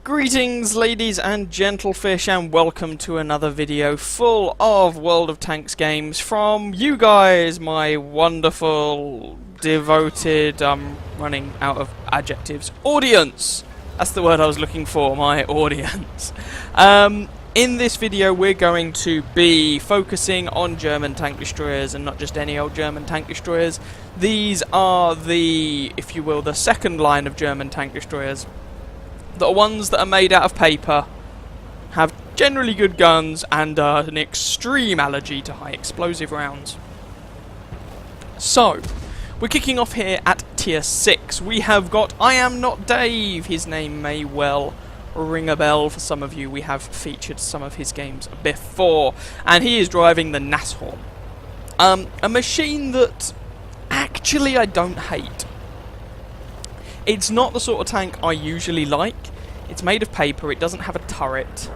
Greetings ladies and gentlefish, and welcome to another video full of World of Tanks games from you guys, my wonderful, devoted, running out of adjectives, audience! That's the word I was looking for, my audience. In this video we're going to be focusing on German tank destroyers, and not just any old German tank destroyers. These are the, if you will, the second line of German tank destroyers. The ones that are made out of paper, have generally good guns, and an extreme allergy to high explosive rounds. So, we're kicking off here at tier 6. We have got I Am Not Dave. His name may well ring a bell for some of you. We have featured some of his games before, and he is driving the Nashorn. A machine that actually I don't hate. It's not the sort of tank I usually like. It's made of paper, it doesn't have a turret.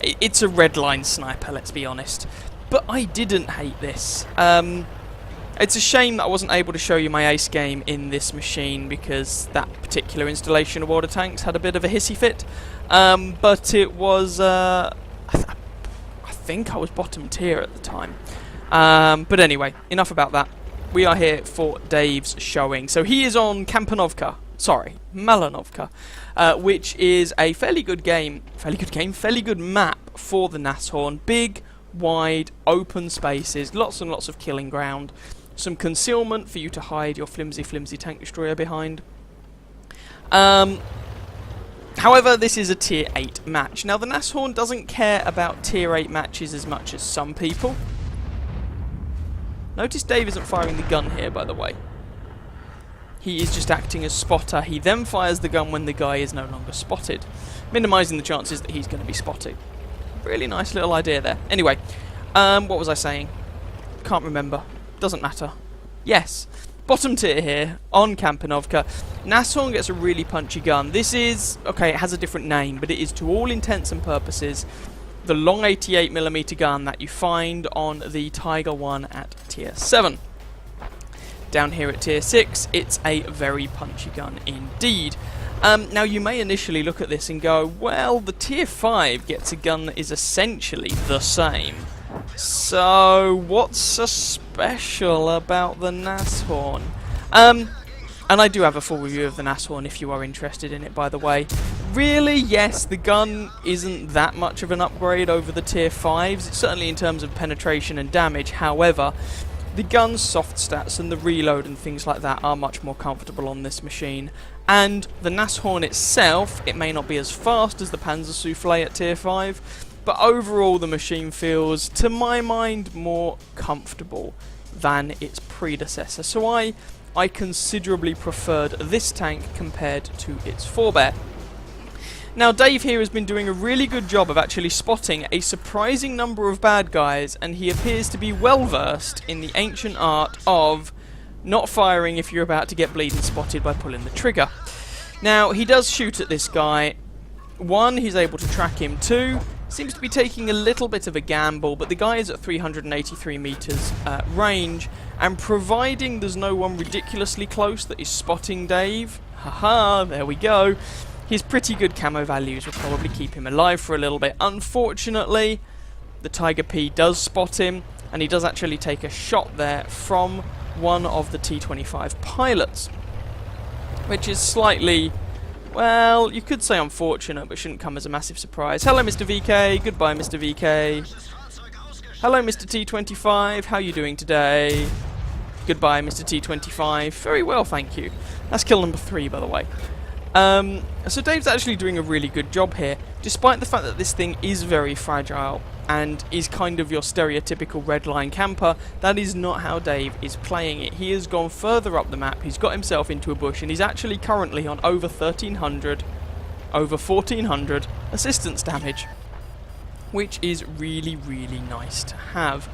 It's a red line sniper, let's be honest. But I didn't hate this. It's a shame that I wasn't able to show you my ace game in this machine, because that particular installation of World of Tanks had a bit of a hissy fit. But it was, I think I was bottom tier at the time. But anyway, enough about that. We are here for Dave's showing. So he is on Malanovka, which is a fairly good map for the Nashorn. Big, wide, open spaces, lots and lots of killing ground, some concealment for you to hide your flimsy tank destroyer behind. However, this is a tier 8 match. Now, the Nashorn doesn't care about tier 8 matches as much as some people. Notice Dave isn't firing the gun here, by the way. He is just acting as spotter. He then fires the gun when the guy is no longer spotted, minimising the chances that he's going to be spotted. Really nice little idea there. Anyway, what was I saying? Can't remember. Doesn't matter. Yes, bottom tier here on Malanovka. Nashorn gets a really punchy gun. This is, okay, it has a different name, but it is to all intents and purposes the long 88mm gun that you find on the Tiger 1 at tier 7. Down here at tier 6, it's a very punchy gun indeed. Now, you may initially look at this and go, well, the tier 5 gets a gun that is essentially the same. So, what's so special about the Nashorn? And I do have a full review of the Nashorn if you are interested in it, by the way. Really, yes, the gun isn't that much of an upgrade over the tier 5s, certainly in terms of penetration and damage. However, the gun's soft stats and the reload and things like that are much more comfortable on this machine. And the Nashorn itself, it may not be as fast as the Panzer Soufflé at tier 5, but overall the machine feels, to my mind, more comfortable than its predecessor. So I considerably preferred this tank compared to its forebear. Now, Dave here has been doing a really good job of actually spotting a surprising number of bad guys, and he appears to be well versed in the ancient art of not firing if you're about to get bleeding spotted by pulling the trigger. Now, he does shoot at this guy. 1, he's able to track him. 2, seems to be taking a little bit of a gamble, but the guy is at 383 meters range, and providing there's no one ridiculously close that is spotting Dave, haha, there we go, his pretty good camo values will probably keep him alive for a little bit. Unfortunately, the Tiger P does spot him, and he does actually take a shot there from one of the T-25 pilots, which is slightly, well, you could say unfortunate, but shouldn't come as a massive surprise. Hello, Mr. VK. Goodbye, Mr. VK. Hello, Mr. T-25. How are you doing today? Goodbye, Mr. T-25. Very well, thank you. That's kill number 3, by the way. So Dave's actually doing a really good job here, despite the fact that this thing is very fragile and is kind of your stereotypical red line camper. That is not how Dave is playing it. He has gone further up the map, he's got himself into a bush, and he's actually currently on over 1,300, over 1,400 assistance damage, which is really, really nice to have.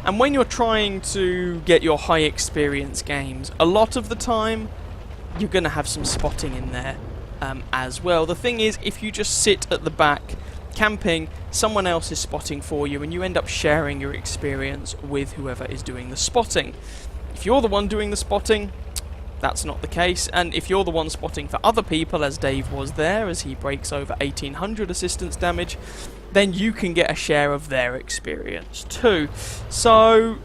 And when you're trying to get your high experience games, a lot of the time you're going to have some spotting in there as well. The thing is, if you just sit at the back camping, someone else is spotting for you, and you end up sharing your experience with whoever is doing the spotting. If you're the one doing the spotting, that's not the case, and if you're the one spotting for other people, as Dave was there, as he breaks over 1800 assistance damage, then you can get a share of their experience too. So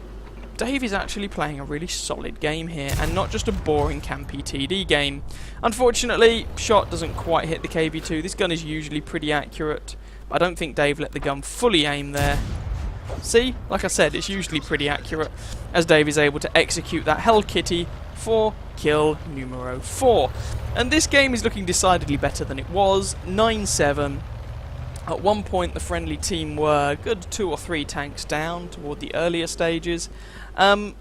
Dave is actually playing a really solid game here, and not just a boring campy TD game. Unfortunately, shot doesn't quite hit the KV-2. This gun is usually pretty accurate. I don't think Dave let the gun fully aim there. See, like I said, it's usually pretty accurate, as Dave is able to execute that Hell Kitty for kill numero 4. And this game is looking decidedly better than it was. 9-7. At one point the friendly team were a good 2 or 3 tanks down toward the earlier stages. And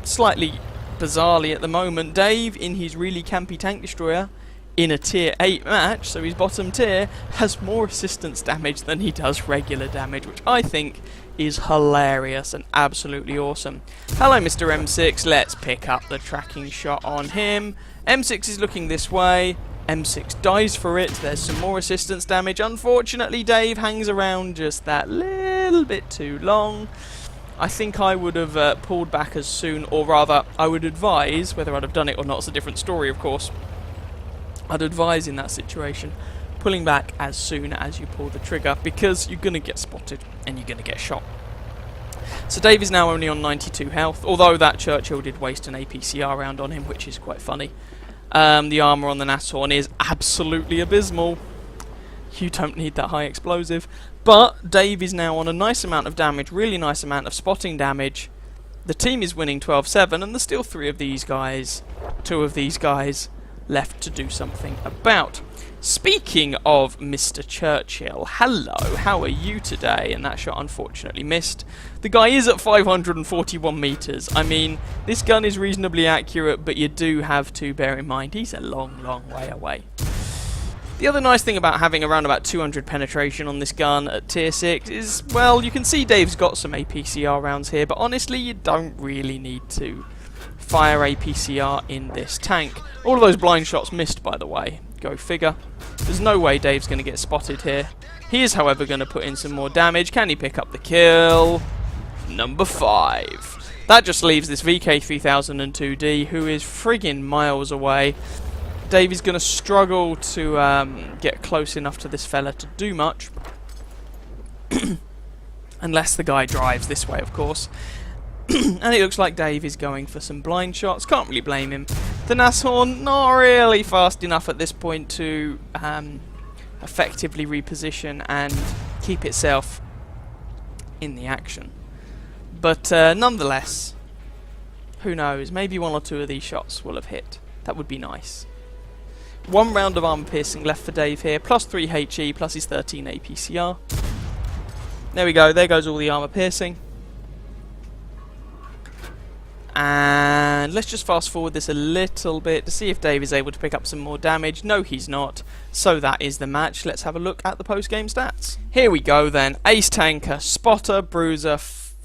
slightly bizarrely at the moment, Dave, in his really campy tank destroyer, in a tier 8 match, so he's bottom tier, has more assistance damage than he does regular damage, which I think is hilarious and absolutely awesome. Hello Mr. M6, let's pick up the tracking shot on him. M6 is looking this way, M6 dies for it, there's some more assistance damage. Unfortunately Dave hangs around just that little bit too long. I think I would have pulled back as soon, or rather I would advise, whether I'd have done it or not is a different story of course, I'd advise in that situation pulling back as soon as you pull the trigger, because you're going to get spotted and you're going to get shot. So Dave is now only on 92 health, although that Churchill did waste an APCR round on him, which is quite funny. The armour on the Nashorn is absolutely abysmal. You don't need that high explosive. But Dave is now on a nice amount of damage, really nice amount of spotting damage. The team is winning 12-7, and there's still 2 of these guys left to do something about. Speaking of Mr. Churchill, hello, how are you today? And that shot unfortunately missed. The guy is at 541 meters. I mean, this gun is reasonably accurate, but you do have to bear in mind he's a long, long way away. The other nice thing about having around about 200 penetration on this gun at tier 6 is, well, you can see Dave's got some APCR rounds here, but honestly you don't really need to fire APCR in this tank. All of those blind shots missed, by the way. Go figure. There's no way Dave's going to get spotted here. He is, however, going to put in some more damage. Can he pick up the kill? Number 5. That just leaves this VK3002D, who is friggin' miles away. Dave is going to struggle to get close enough to this fella to do much. Unless the guy drives this way, of course. And it looks like Dave is going for some blind shots. Can't really blame him. The Nashorn not really fast enough at this point to effectively reposition and keep itself in the action. But nonetheless, who knows? Maybe 1 or 2 of these shots will have hit. That would be nice. 1 round of armor piercing left for Dave here, plus 3 HE, plus his 13 APCR. There we go. There goes all the armor piercing. And let's just fast forward this a little bit to see if Dave is able to pick up some more damage. No, he's not. So that is the match. Let's have a look at the post-game stats. Here we go then. Ace tanker, spotter, bruiser,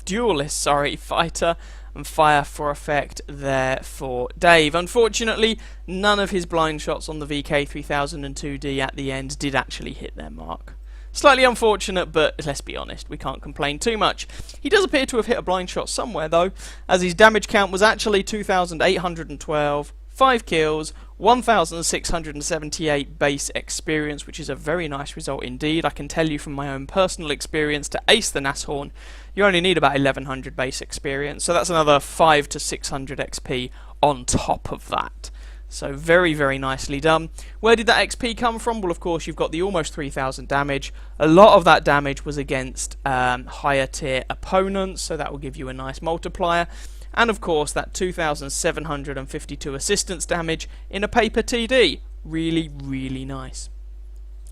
duelist, fighter, and fire for effect there for Dave. Unfortunately, none of his blind shots on the VK3002D at the end did actually hit their mark. Slightly unfortunate, but let's be honest, we can't complain too much. He does appear to have hit a blind shot somewhere though, as his damage count was actually 2,812, 5 kills, 1,678 base experience, which is a very nice result indeed. I can tell you from my own personal experience, to ace the Nashorn, you only need about 1,100 base experience, so that's another 5 to 600 XP on top of that. So very, very nicely done. Where did that XP come from? Well, of course, you've got the almost 3,000 damage. A lot of that damage was against higher tier opponents, so that will give you a nice multiplier. And of course, that 2,752 assistance damage in a paper TD. Really, really nice.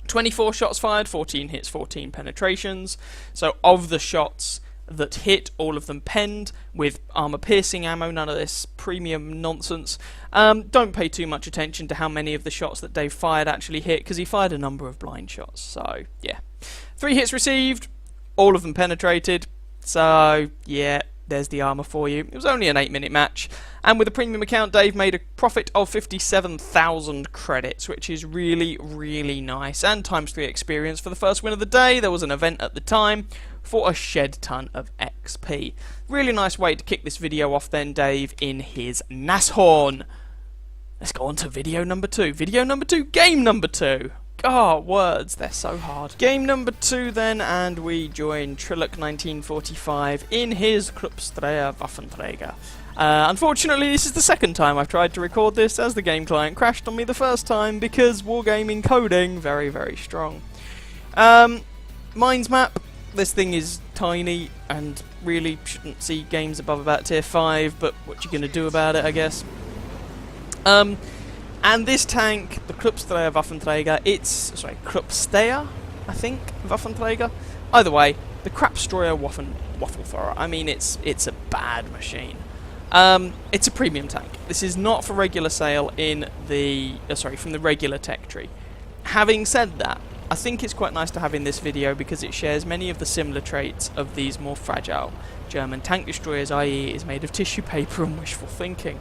24 shots fired, 14 hits, 14 penetrations. So of the shots that hit, all of them penned with armor piercing ammo, none of this premium nonsense. Don't pay too much attention to how many of the shots that Dave fired actually hit, because he fired a number of blind shots. So yeah, 3 hits received, all of them penetrated. So yeah, there's the armor for you. It was only an 8-minute match, and with a premium account, Dave made a profit of 57,000 credits, which is really, really nice, and times 3 experience for the first win of the day. There was an event at the time for a shed ton of XP. Really nice way to kick this video off then, Dave, in his Nashorn. let's go on to video number 2. Video number 2, game number 2. God, words, they're so hard. Game number 2 then, and we join Trilok 1945 in his Kruppstreher Waffenträger. Unfortunately, this is the second time I've tried to record this, as the game client crashed on me the first time because wargaming coding, very, very strong. Mines map, this thing is tiny and really shouldn't see games above about tier 5, but what you gonna do about it, I guess. And this tank, the Kruppstreher Waffenträger, Kruppstreher, I think, Waffenträger. Either way, the Kruppstreher Waffenthrower. I mean, it's a bad machine. It's a premium tank. This is not for regular sale in the from the regular tech tree. Having said that, I think it's quite nice to have in this video because it shares many of the similar traits of these more fragile German tank destroyers, i.e. it is made of tissue paper and wishful thinking.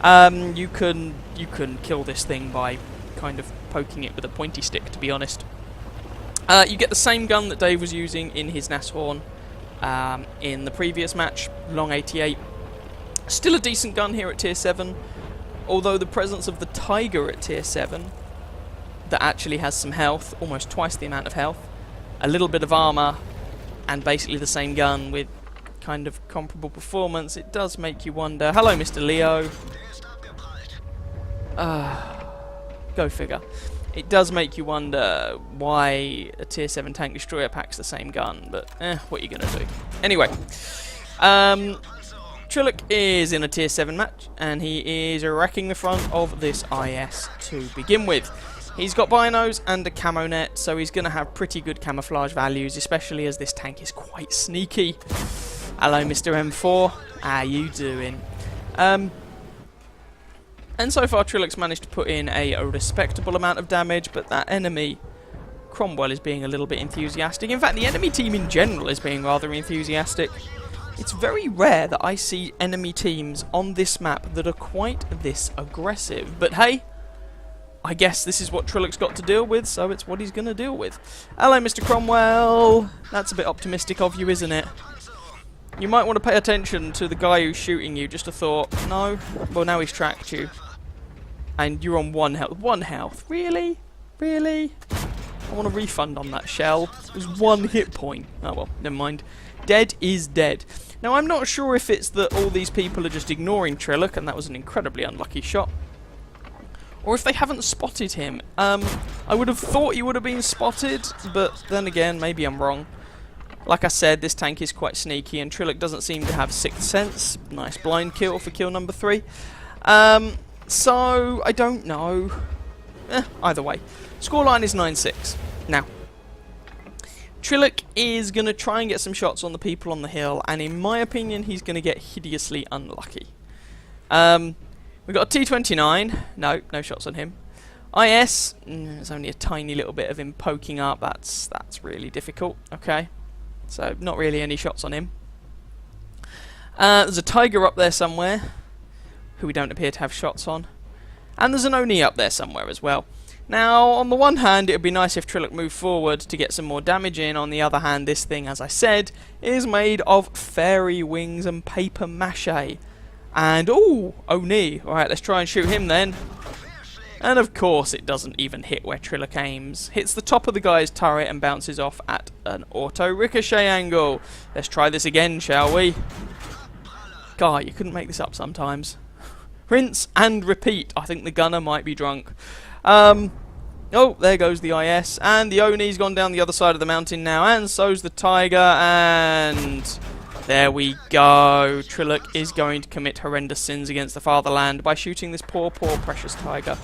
You can kill this thing by kind of poking it with a pointy stick, to be honest. You get the same gun that Dave was using in his Nashorn in the previous match, Long 88. Still a decent gun here at tier 7, although the presence of the Tiger at tier 7, that actually has some health, almost twice the amount of health, a little bit of armour, and basically the same gun with kind of comparable performance, it does make you wonder. Hello, Mr. Leo. Go figure. It does make you wonder why a tier 7 tank destroyer packs the same gun, but what are you going to do? Anyway, Trilok is in a tier 7 match, and he is wrecking the front of this IS to begin with. He's got binos and a camo net, so he's going to have pretty good camouflage values, especially as this tank is quite sneaky. Hello, Mr. M4. How you doing? And so far, Trilok's managed to put in a respectable amount of damage, but that enemy, Cromwell, is being a little bit enthusiastic. In fact, the enemy team in general is being rather enthusiastic. It's very rare that I see enemy teams on this map that are quite this aggressive. But hey, I guess this is what Trilok's got to deal with, so it's what he's going to deal with. Hello, Mr. Cromwell. That's a bit optimistic of you, isn't it? You might want to pay attention to the guy who's shooting you. Just a thought. No? Well, now he's tracked you. And you're on 1 health. 1 health? Really? Really? I want a refund on that shell. It was 1 hit point. Oh well, never mind. Dead is dead. Now, I'm not sure if it's that all these people are just ignoring Trilok, and that was an incredibly unlucky shot, or if they haven't spotted him. I would have thought he would have been spotted, but then again, maybe I'm wrong. Like I said, this tank is quite sneaky, and Trilok doesn't seem to have 6th sense. Nice blind kill for kill number 3. So, I don't know. Either way. Scoreline is 9-6. Now, Trilok is going to try and get some shots on the people on the hill, and in my opinion, he's going to get hideously unlucky. We've got a T-29. No shots on him. IS, there's only a tiny little bit of him poking up. That's really difficult. Okay, so not really any shots on him. There's a Tiger up there somewhere, who we don't appear to have shots on. And there's an Oni up there somewhere as well. Now, on the one hand, it would be nice if Trilok moved forward to get some more damage in. On the other hand, this thing, as I said, is made of fairy wings and paper mache. And, ooh, Oni. Alright, let's try and shoot him then. And of course, it doesn't even hit where Trilok aims. Hits the top of the guy's turret and bounces off at an auto ricochet angle. Let's try this again, shall we? God, you couldn't make this up sometimes. Rinse and repeat. I think the gunner might be drunk. Oh, there goes the IS, and the Oni's gone down the other side of the mountain now, and so's the Tiger, and there we go. Trilok is going to commit horrendous sins against the fatherland by shooting this poor precious Tiger.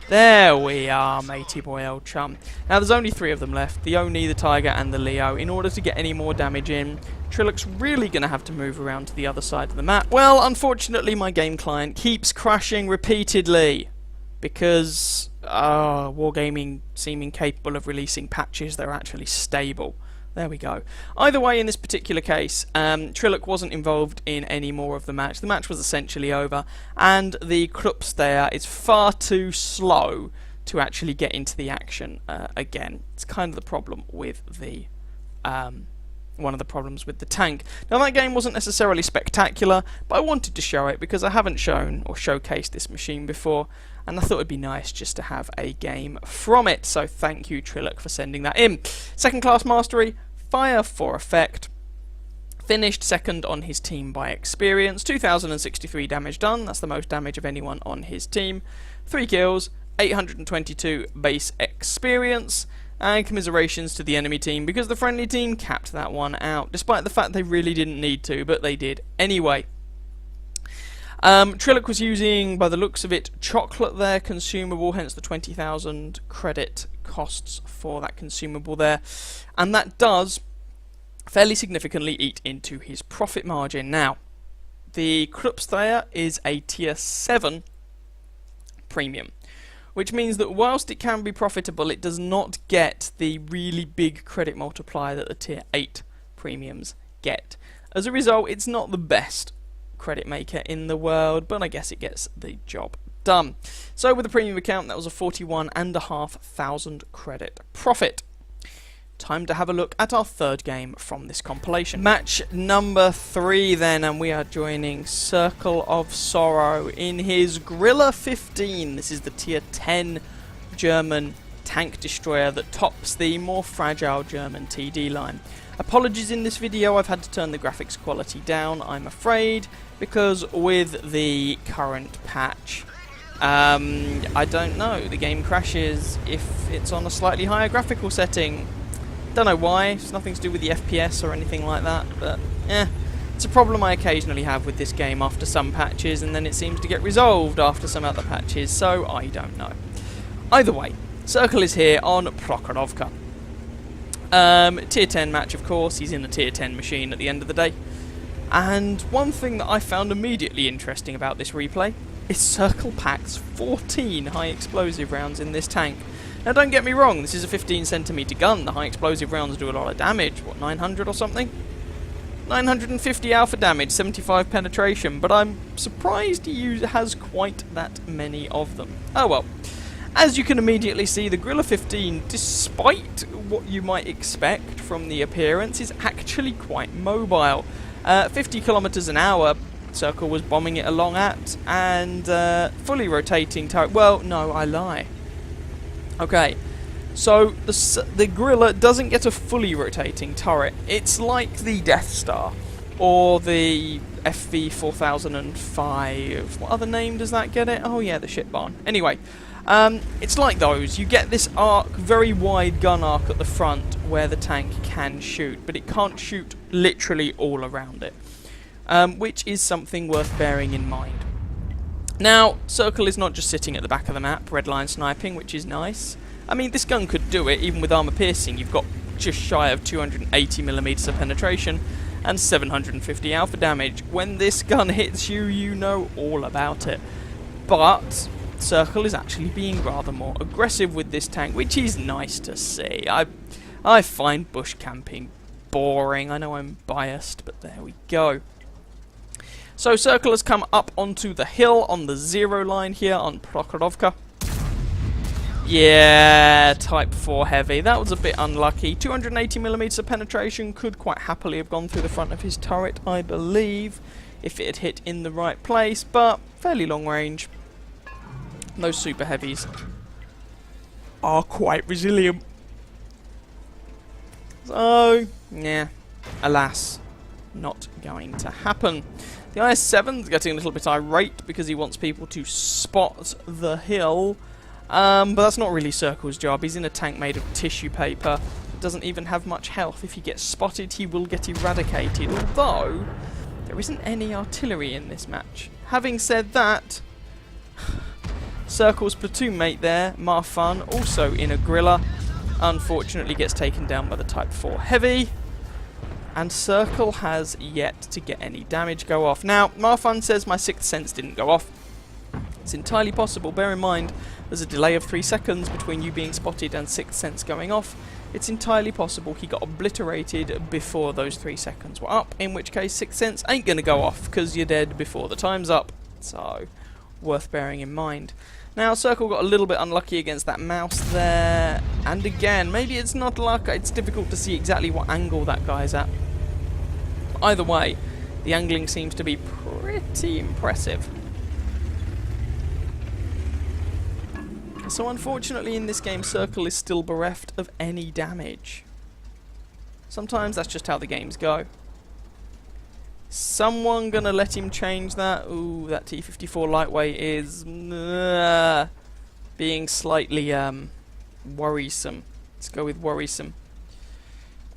There we are, matey boy, old chum. Now, there's only 3 of them left, the Oni, the Tiger, and the Leo. In order to get any more damage in, Trilok's really going to have to move around to the other side of the map. Well, unfortunately, my game client keeps crashing repeatedly, because Wargaming seeming capable of releasing patches that are actually stable. There we go. Either way, in this particular case, Trilok wasn't involved in any more of the match. The match was essentially over, and the Kruppstreher is far too slow to actually get into the action again. It's kind of the problem with the one of the problems with the tank. Now that game wasn't necessarily spectacular, but I wanted to show it because I haven't shown or showcased this machine before, and I thought it'd be nice just to have a game from it. So thank you, Trilloc, for sending that in. Second class mastery, fire for effect. Finished second on his team by experience. 2,063 damage done. That's the most damage of anyone on his team. 3 kills, 822 base experience. And commiserations to the enemy team, because the friendly team capped that one out, despite the fact they really didn't need to, but they did anyway. Trilloc was using, by the looks of it, chocolate there, consumable, hence the 20,000 credit costs for that consumable there. And that does fairly significantly eat into his profit margin. Now, the Krupsthayer is a tier 7 premium, which means that whilst it can be profitable, it does not get the really big credit multiplier that the tier 8 premiums get. As a result, it's not the best credit maker in the world, but I guess it gets the job done. So with the premium account, that was a 41,500 credit profit. Time to have a look at our third game from this compilation. Match number 3 then, and we are joining Circle of Sorrow in his Griller 15. This is the tier 10 German tank destroyer that tops the more fragile German TD line. Apologies in this video, I've had to turn the graphics quality down, I'm afraid, because with the current patch, I don't know, the game crashes if it's on a slightly higher graphical setting. Don't know why, it's nothing to do with the FPS or anything like that, but it's a problem I occasionally have with this game after some patches, and then it seems to get resolved after some other patches, so I don't know. Either way, Circle is here on Prokhorovka. Tier 10 match, of course, he's in the tier 10 machine at the end of the day. And one thing that I found immediately interesting about this replay is Circle packs 14 high explosive rounds in this tank. Now don't get me wrong, this is a 15cm gun, the high explosive rounds do a lot of damage, what, 900 or something? 950 alpha damage, 75 penetration, but I'm surprised he has quite that many of them. Oh well. As you can immediately see, the Griller 15, despite what you might expect from the appearance, is actually quite mobile. 50 kilometers an hour, Circle was bombing it along at, and fully rotating turret. Well, no, I lie. Okay, so the Griller doesn't get a fully rotating turret. It's like the Death Star, or the FV-4005. What other name does that get it? Oh yeah, the shit barn. Anyway, it's like those. You get this arc, very wide gun arc at the front where the tank can shoot, but it can't shoot literally all around it, which is something worth bearing in mind. Now, Circle is not just sitting at the back of the map, red line sniping, which is nice. I mean, this gun could do it, even with armor piercing. You've got just shy of 280mm of penetration and 750 alpha damage. When this gun hits you, you know all about it. But Circle is actually being rather more aggressive with this tank, which is nice to see. I find bush camping boring. I know I'm biased, but there we go. So Circle has come up onto the hill on the 0 line here on Prokhorovka. Yeah, Type 4 heavy. That was a bit unlucky. 280mm of penetration could quite happily have gone through the front of his turret, I believe, if it had hit in the right place, but fairly long range. Those super heavies are quite resilient. So, yeah, alas, not going to happen. The IS-7's getting a little bit irate because he wants people to spot the hill, but that's not really Circle's job. He's in a tank made of tissue paper. Doesn't even have much health. If he gets spotted, he will get eradicated, although there isn't any artillery in this match. Having said that, Circle's platoon mate there, Marfan, also in a Griller, unfortunately gets taken down by the Type 4 Heavy, and Circle has yet to get any damage go off. Now, Marfan says my 6th sense didn't go off. It's entirely possible. Bear in mind, there's a delay of 3 seconds between you being spotted and 6th sense going off. It's entirely possible he got obliterated before those 3 seconds were up, in which case 6th sense ain't going to go off because you're dead before the time's up. So, worth bearing in mind. Now, Circle got a little bit unlucky against that mouse there, and again, maybe it's not luck, it's difficult to see exactly what angle that guy's at. Either way, the angling seems to be pretty impressive. So unfortunately in this game, Circle is still bereft of any damage. Sometimes that's just how the games go. Someone gonna let him change that? Ooh, that T-54 lightweight is being slightly worrisome. Let's go with worrisome.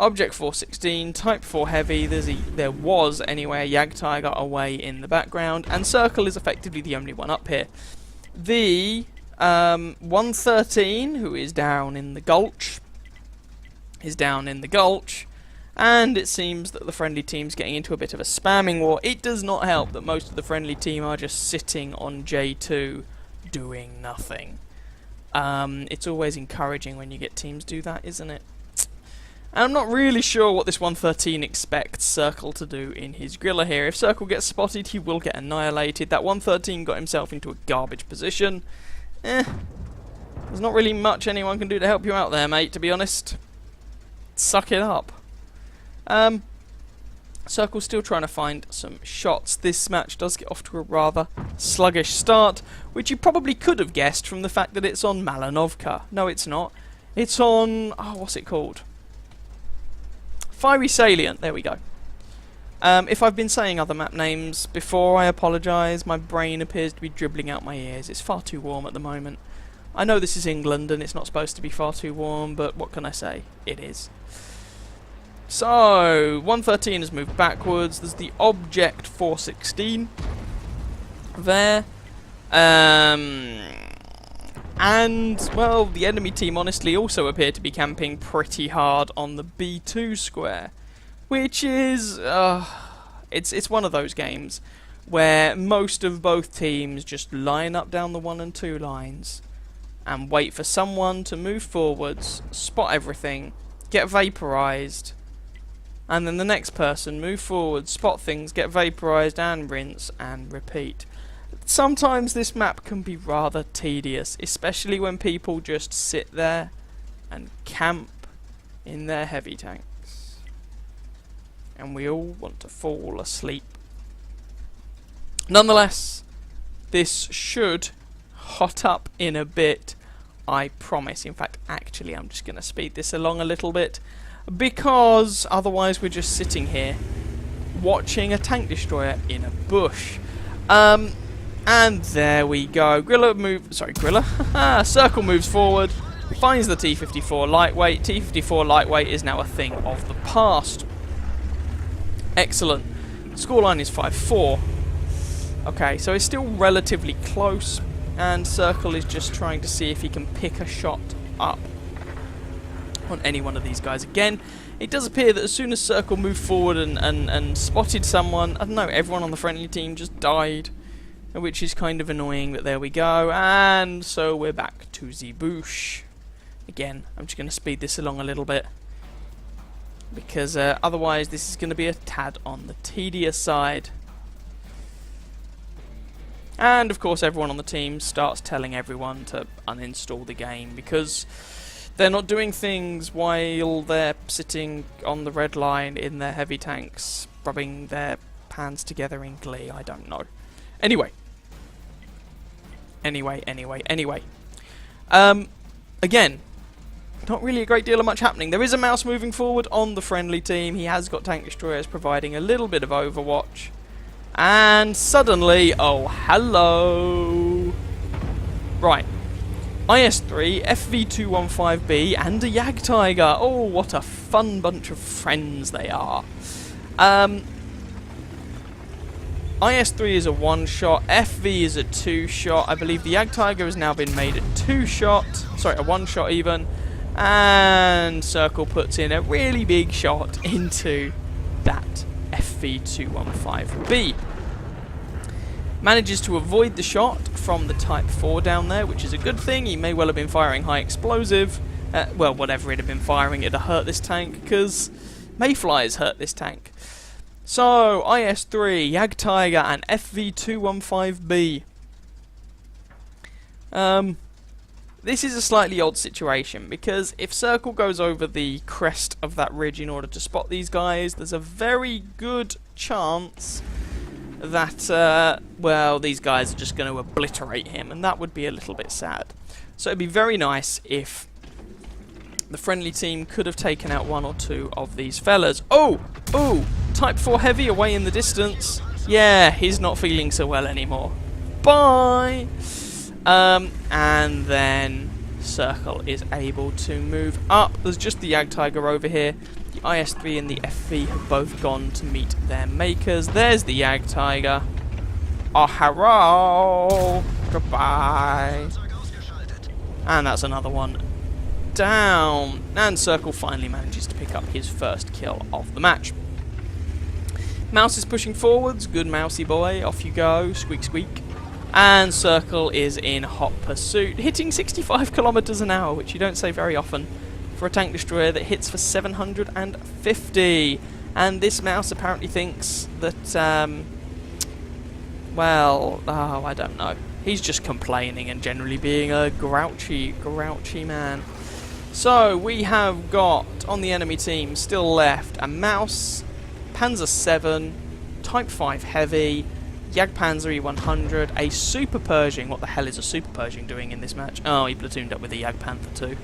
Object 416, Type 4 heavy. There was anyway a Jagdtiger away in the background, and Circle is effectively the only one up here. The 113, who is down in the gulch, and it seems that the friendly team's getting into a bit of a spamming war. It does not help that most of the friendly team are just sitting on J2 doing nothing. It's always encouraging when you get teams do that, isn't it? And I'm not really sure what this 113 expects Circle to do in his griller here. If Circle gets spotted, he will get annihilated. That 113 got himself into a garbage position. There's not really much anyone can do to help you out there, mate, to be honest. Suck it up. Circle's still trying to find some shots. This match does get off to a rather sluggish start, which you probably could have guessed from the fact that it's on Malinovka. No, it's not. It's on... oh, what's it called? Fiery Salient. There we go. If I've been saying other map names before, I apologise. My brain appears to be dribbling out my ears. It's far too warm at the moment. I know this is England and it's not supposed to be far too warm, but what can I say? It is. So, 113 has moved backwards. There's the Object 416 there. And, well, the enemy team honestly also appear to be camping pretty hard on the B2 square. Which is, it's one of those games where most of both teams just line up down the 1 and 2 lines and wait for someone to move forwards, spot everything, get vaporized, and then the next person move forward, spot things, get vaporized, and rinse and repeat. Sometimes this map can be rather tedious, especially when people just sit there and camp in their heavy tanks. And we all want to fall asleep. Nonetheless, this should hot up in a bit, I promise. In fact, actually, I'm just going to speed this along a little bit, because otherwise we're just sitting here watching a tank destroyer in a bush. And there we go. Circle moves forward, finds the T-54 lightweight. T-54 lightweight is now a thing of the past. Excellent. Scoreline is 5-4. Okay, so it's still relatively close, and Circle is just trying to see if he can pick a shot up on any one of these guys again. It does appear that as soon as Circle moved forward and spotted someone, I don't know, everyone on the friendly team just died, which is kind of annoying, but there we go. And so we're back to the bush. Again, I'm just going to speed this along a little bit, because otherwise this is going to be a tad on the tedious side. And of course everyone on the team starts telling everyone to uninstall the game, because they're not doing things while they're sitting on the red line in their heavy tanks, rubbing their hands together in glee. I don't know. Anyway. Again, not really a great deal of much happening. There is a mouse moving forward on the friendly team. He has got tank destroyers providing a little bit of overwatch. And suddenly, oh, hello. Right. IS-3, FV215B, and a Jagdtiger. Oh, what a fun bunch of friends they are. IS-3 is a 1-shot, FV is a 2-shot. I believe the Jagdtiger has now been made a 2-shot. Sorry, a 1-shot even. And Circle puts in a really big shot into that FV215B. Manages to avoid the shot from the Type 4 down there, which is a good thing. He may well have been firing high explosive. Well, whatever it had been firing, it'd have hurt this tank, because Mayflies hurt this tank. So, IS-3, Jagdtiger, and FV215B. This is a slightly odd situation, because if Circle goes over the crest of that ridge in order to spot these guys, there's a very good chance that, well, these guys are just going to obliterate him, and that would be a little bit sad. So it'd be very nice if the friendly team could have taken out one or two of these fellas. Oh! Oh! Type 4 Heavy away in the distance. Yeah, he's not feeling so well anymore. Bye! And then Circle is able to move up. There's just the Jagdtiger over here. The IS-3 and the FV have both gone to meet their makers. There's the Jagdtiger. Oh, hello! Goodbye! And that's another one down. And Circle finally manages to pick up his first kill of the match. Mouse is pushing forwards. Good mousey boy. Off you go. Squeak, squeak. And Circle is in hot pursuit, hitting 65 kilometers an hour, which you don't say very often for a tank destroyer that hits for 750. And this mouse apparently thinks that, well, oh, I don't know. He's just complaining and generally being a grouchy man. So we have got on the enemy team still left a Mouse, Panzer 7, Type 5 Heavy, Jagdpanzer 100, a Super Pershing. What the hell is a Super Pershing doing in this match? Oh, he platooned up with a Jagdpanther too.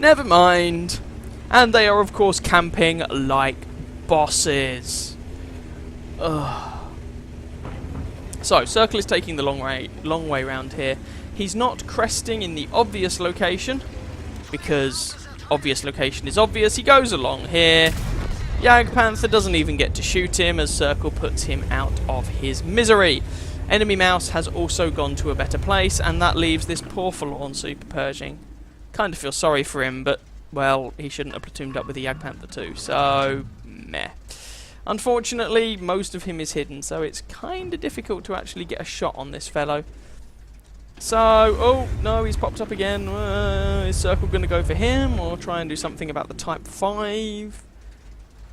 Never mind. And they are, of course, camping like bosses. Ugh. So, Circle is taking the long way round here. He's not cresting in the obvious location, because obvious location is obvious. He goes along here. Jagdpanther doesn't even get to shoot him as Circle puts him out of his misery. Enemy Mouse has also gone to a better place, and that leaves this poor forlorn Super Pershing. Kind of feel sorry for him, but, well, he shouldn't have platooned up with the Jagdpanther too, so, meh. Unfortunately, most of him is hidden, so it's kind of difficult to actually get a shot on this fellow. So, oh, no, he's popped up again. Is Circle going to go for him, or try and do something about the Type 5?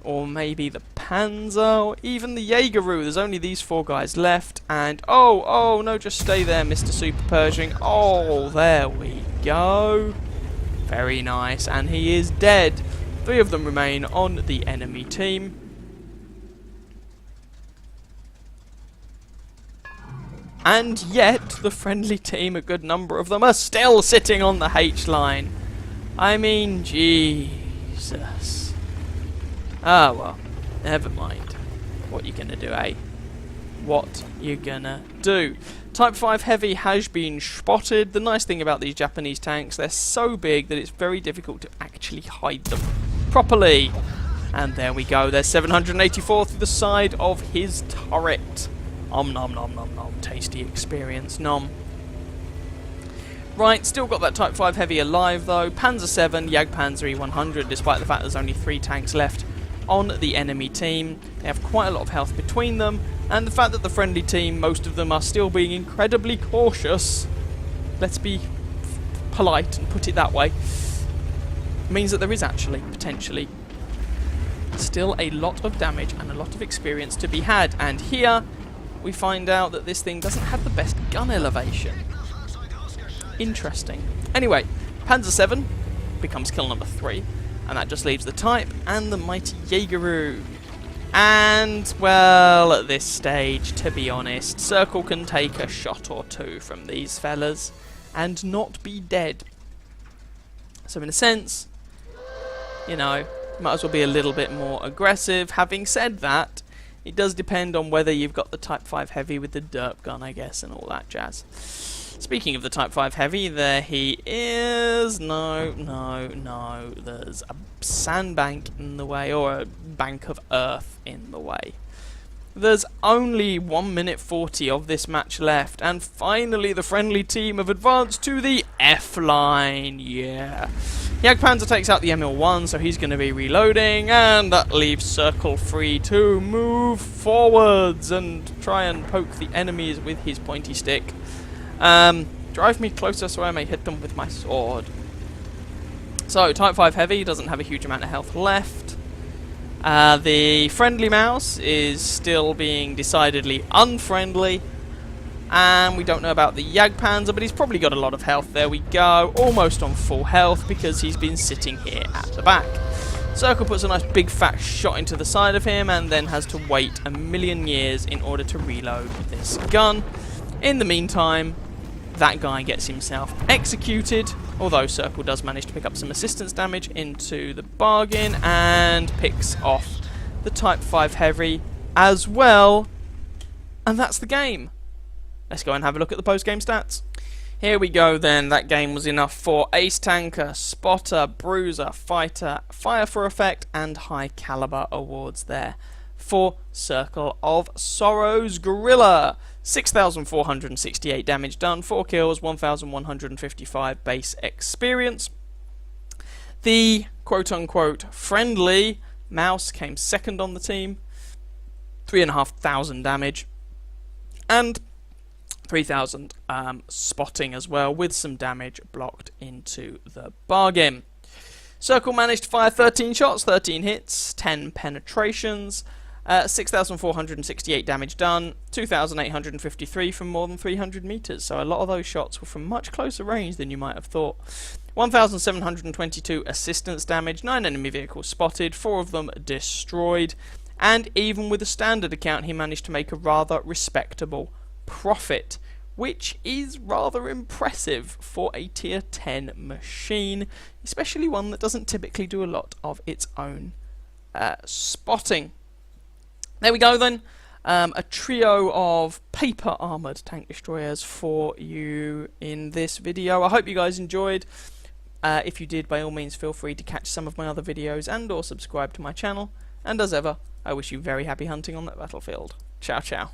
Or maybe the Panzer, or even the Jaegeru. There's only these four guys left, and oh, no, just stay there, Mr. Super Pershing. Oh, there we go. Very nice, and he is dead. 3 of them remain on the enemy team. And yet, the friendly team, a good number of them, are still sitting on the H-line. I mean, Jesus. Ah, well, never mind. What you gonna do, eh? What you gonna do? Type 5 Heavy has been spotted. The nice thing about these Japanese tanks, they're so big that it's very difficult to actually hide them properly. And there we go. There's 784 through the side of his turret. Nom nom nom nom nom. Tasty experience, nom. Right, still got that Type 5 Heavy alive though. Panzer 7, Jagdpanzer 100, despite the fact there's only 3 tanks left on the enemy team. They have quite a lot of health between them, and the fact that the friendly team, most of them are still being incredibly cautious, let's be polite and put it that way, means that there is actually, potentially, still a lot of damage and a lot of experience to be had. And here we find out that this thing doesn't have the best gun elevation. Interesting. Anyway, Panzer 7 becomes kill number 3, and that just leaves the Type and the mighty Jaegeru. And, well, at this stage, to be honest, Circle can take a shot or two from these fellas and not be dead. So in a sense, you know, might as well be a little bit more aggressive. Having said that, it does depend on whether you've got the Type 5 Heavy with the derp gun, I guess, and all that jazz. Speaking of the Type 5 Heavy, there he is. No, there's a sandbank in the way, or a bank of earth in the way. There's only 1 minute 40 of this match left, and finally the friendly team have advanced to the F-line. Yeah. Jagdpanzer takes out the ML1, so he's going to be reloading, and that leaves Circle free to move forwards and try and poke the enemies with his pointy stick. Drive me closer so I may hit them with my sword. So, Type 5 Heavy doesn't have a huge amount of health left. The friendly Mouse is still being decidedly unfriendly. And we don't know about the Jagdpanzer, but he's probably got a lot of health. There we go, almost on full health because he's been sitting here at the back. Circle puts a nice big fat shot into the side of him and then has to wait a million years in order to reload this gun. In the meantime, that guy gets himself executed, although Circle does manage to pick up some assistance damage into the bargain and picks off the Type 5 Heavy as well. And that's the game. Let's go and have a look at the post-game stats. Here we go then. That game was enough for Ace Tanker, Spotter, Bruiser, Fighter, Fire for Effect and High Caliber awards there for Circle of Sorrows Gorilla. 6,468 damage done, 4 kills, 1,155 base experience. The quote-unquote friendly mouse came second on the team, 3,500 damage, and 3,000 spotting as well, with some damage blocked into the bargain. Circle managed to fire 13 shots, 13 hits, 10 penetrations, 6,468 damage done, 2,853 from more than 300 meters. So a lot of those shots were from much closer range than you might have thought. 1,722 assistance damage, 9 enemy vehicles spotted, 4 of them destroyed, and even with a standard account he managed to make a rather respectable profit, which is rather impressive for a tier 10 machine, especially one that doesn't typically do a lot of its own spotting. There we go then, a trio of paper armoured tank destroyers for you in this video. I hope you guys enjoyed. If you did, by all means feel free to catch some of my other videos and or subscribe to my channel, and as ever, I wish you very happy hunting on that battlefield. Ciao ciao.